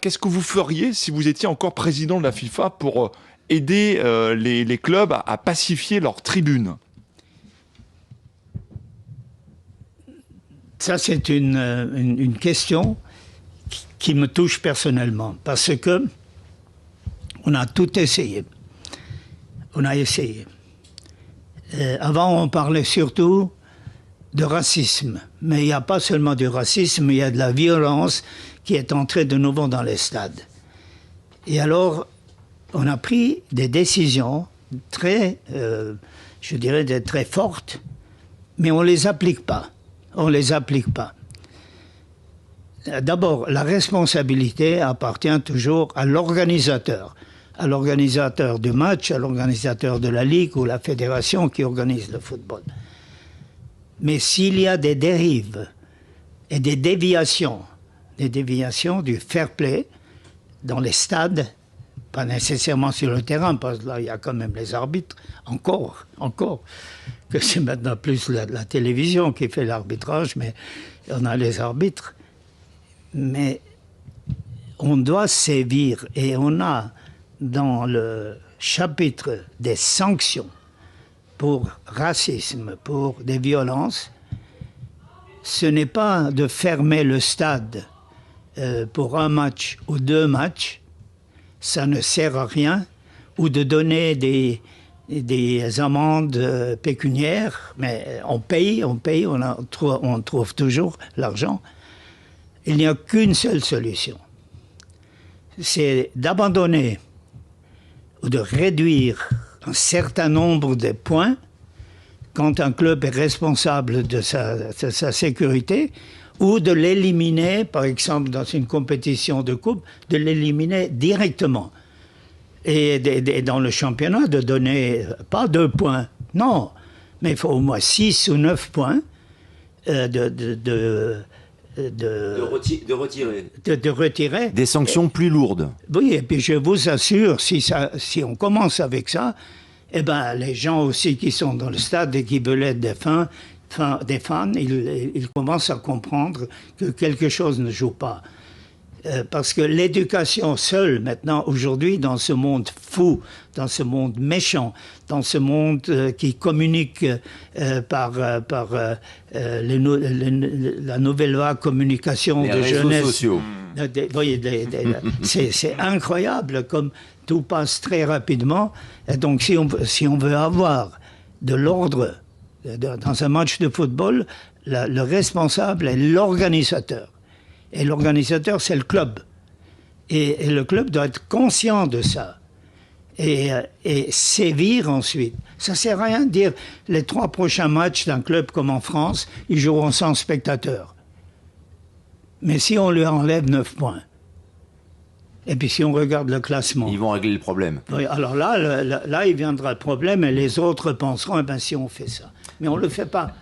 Qu'est-ce que vous feriez si vous étiez encore président de la FIFA pour aider les clubs à pacifier leurs tribunes? Ça, c'est une question qui me touche personnellement, parce que on a tout essayé. On a essayé. Avant, on parlait surtout de racisme. Mais il n'y a pas seulement du racisme, il y a de la violence qui est entrée de nouveau dans les stades. Et alors, on a pris des décisions très, je dirais, très fortes, mais on ne les applique pas. On ne les applique pas. D'abord, la responsabilité appartient toujours à l'organisateur du match, à l'organisateur de la ligue ou la fédération qui organise le football. Mais s'il y a des dérives et des déviations du fair play dans les stades, pas nécessairement sur le terrain, parce que là, il y a quand même les arbitres, encore, que c'est maintenant plus la télévision qui fait l'arbitrage, mais on a les arbitres. Mais on doit sévir, et on a dans le chapitre des sanctions pour racisme, pour des violences, ce n'est pas de fermer le stade pour un match ou deux matchs, ça ne sert à rien, ou de donner des amendes pécuniaires, mais on paye, on trouve toujours l'argent. Il n'y a qu'une seule solution, c'est d'abandonner ou de réduire un certain nombre de points quand un club est responsable de sa sécurité, ou de l'éliminer, par exemple dans une compétition de coupe, de l'éliminer directement. Et dans le championnat, de donner pas 2 points, non, mais il faut au moins 6 ou 9 points de retirer. Des sanctions plus lourdes. Oui, et puis je vous assure, si on commence avec ça, eh ben, les gens aussi qui sont dans le stade et qui veulent être des fans, ils commencent à comprendre que quelque chose ne joue pas. Parce que l'éducation seule, maintenant, aujourd'hui, dans ce monde fou, dans ce monde méchant, dans ce monde qui communique par la nouvelle vague communication les de réseaux jeunesse. Sociaux. C'est incroyable, comme tout passe très rapidement. Et donc, si on veut avoir de l'ordre dans un match de football, le responsable est l'organisateur. Et l'organisateur, c'est le club. Et le club doit être conscient de ça. Et sévir ensuite. Ça ne sert à rien de dire les 3 prochains matchs d'un club comme en France, ils joueront sans spectateurs. Mais si on lui enlève 9 points, et puis si on regarde le classement... Ils vont régler le problème. Oui, alors là, il viendra le problème et les autres penseront, eh ben, si on fait ça. Mais on ne le fait pas.